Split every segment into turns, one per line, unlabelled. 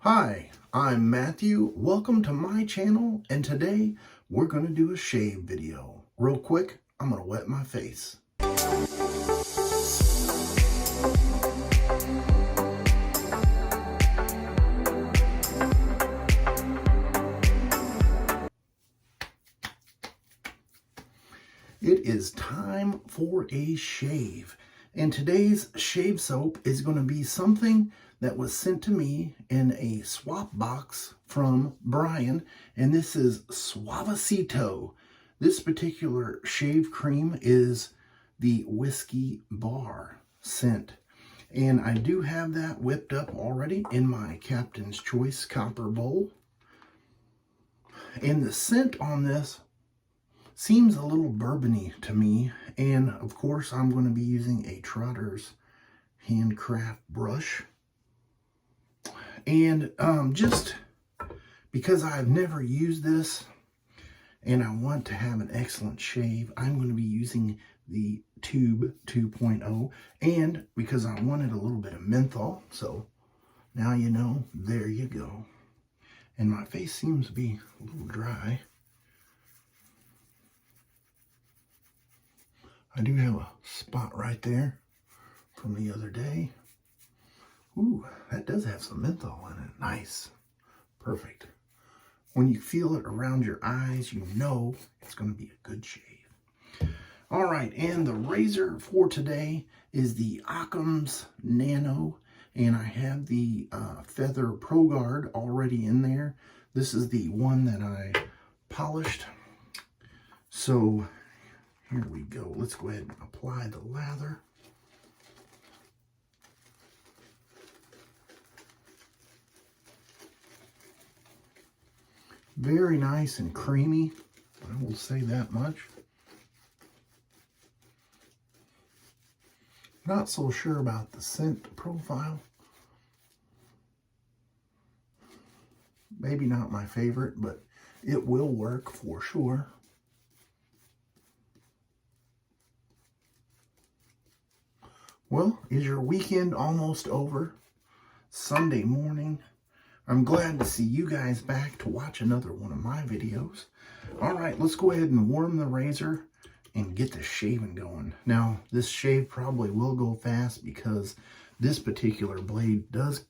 Hi, I'm Matthew. Welcome to my channel, and today we're going to do a shave video. Real quick, I'm going to wet my face. It is time for a shave, and today's shave soap is going to be something that was sent to me in a swap box from Brian, and this is Suavecito. This particular shave cream is the Whisky Bar scent, and I do have that whipped up already in my Captain's Choice copper bowl. And the scent on this seems a little bourbony to me, and of course I'm going to be using a Trotter's Handcraft brush. And just because I've never used this and I want to have an excellent shave, I'm going to be using the Tube 2.0, and because I wanted a little bit of menthol, so now you know, there you go. And my face seems to be a little dry. I do have a spot right there from the other day. Ooh, that does have some menthol in it. Nice. Perfect. When you feel it around your eyes, you know it's going to be a good shave. All right, and the razor for today is the Occams Nano, and I have the Feather Proguard already in there. This is the one that I polished. So here we go. Let's go ahead and apply the lather. Very nice and creamy, I will say that much. Not so sure about the scent profile. Maybe not my favorite, but it will work for sure. Well, is your weekend almost over? Sunday morning. I'm glad to see you guys back to watch another one of my videos. All right, let's go ahead and warm the razor and get the shaving going. Now, this shave probably will go fast because this particular blade does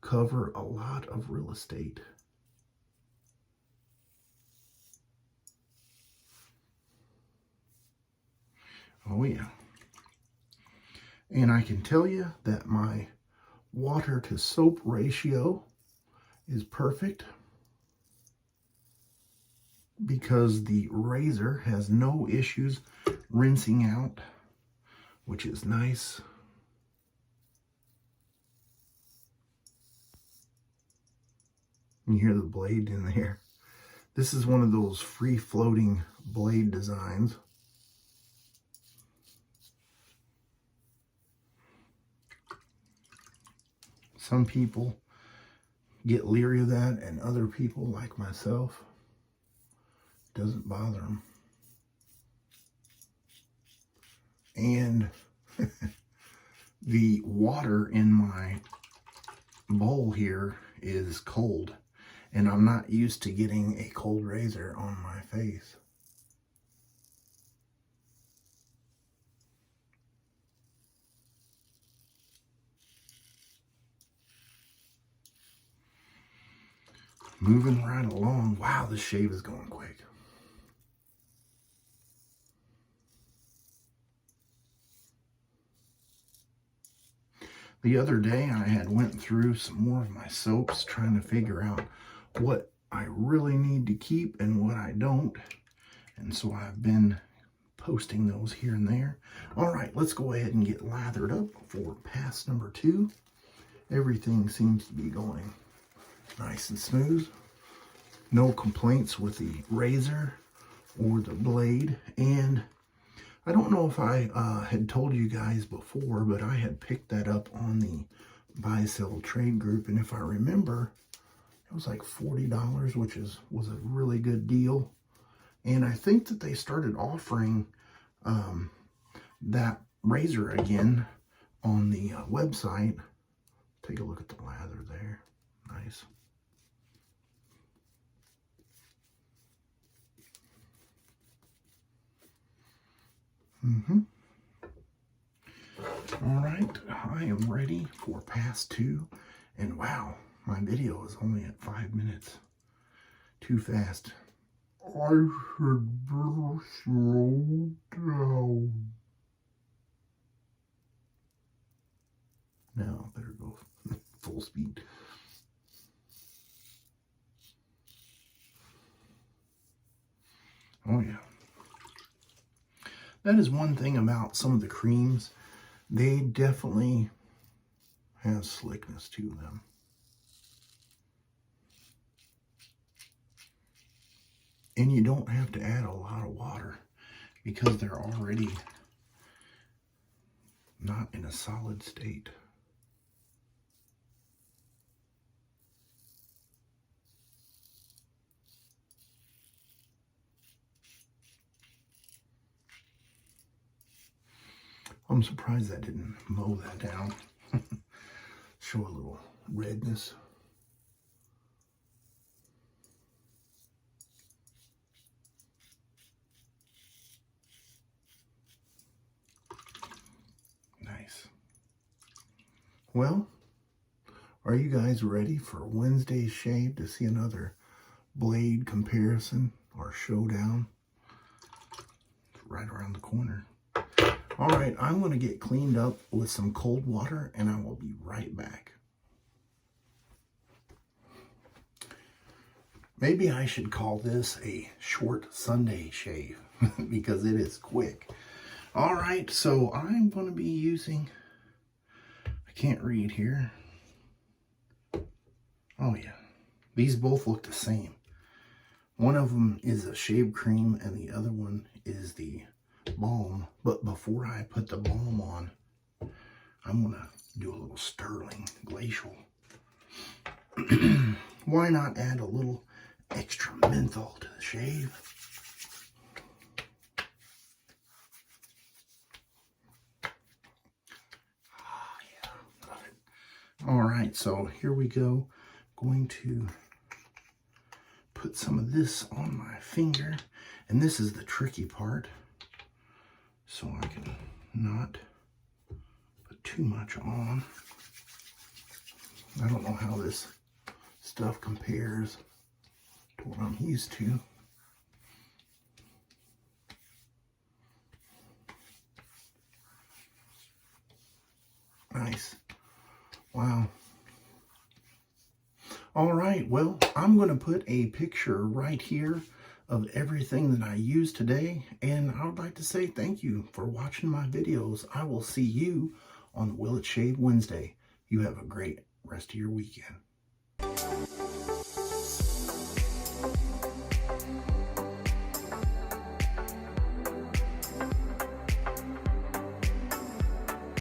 cover a lot of real estate. Oh yeah. And I can tell you that my water to soap ratio is perfect because the razor has no issues rinsing out, which is nice. You hear the blade in there. This is one of those free-floating blade designs. Some people get leery of that, and other people, like myself, doesn't bother them. And the water in my bowl here is cold, and I'm not used to getting a cold razor on my face. Moving right along. Wow, this shave is going quick. The other day I had went through some more of my soaps trying to figure out what I really need to keep and what I don't. And so I've been posting those here and there. All right, let's go ahead and get lathered up for pass number 2. Everything seems to be going nice and smooth. No complaints with the razor or the blade. And I don't know if I had told you guys before, but I had picked that up on the buy-sell trade group. And if I remember, it was like $40, which was a really good deal. And I think that they started offering that razor again on the website. Take a look at the lather there. Nice. All right, I am ready for pass 2. And wow, my video is only at 5 minutes. Too fast. I should better slow down. Now, better go full speed. Oh yeah. That is one thing about some of the creams. They definitely have slickness to them. And you don't have to add a lot of water because they're already not in a solid state. I'm surprised that didn't mow that down. Show a little redness. Nice. Well, are you guys ready for Wednesday's shave to see another blade comparison or showdown? It's right around the corner. All right, I'm going to get cleaned up with some cold water and I will be right back. Maybe I should call this a short Sunday shave because it is quick. All right, so I'm going to be using, I can't read here. Oh yeah, these both look the same. One of them is a shave cream and the other one is the balm. But before I put the balm on, I'm going to do a little Stirling Glacial. Why not add a little extra menthol to the shave? Oh yeah, love it. All right, so here we go. I'm going to put some of this on my finger, and this is the tricky part. So I can not put too much on. I don't know how this stuff compares to what I'm used to. Nice. Wow. All right, well, I'm going to put a picture right here of everything that I used today, and I would like to say thank you for watching my videos. I will see you on Will It Shave Wednesday. You have a great rest of your weekend.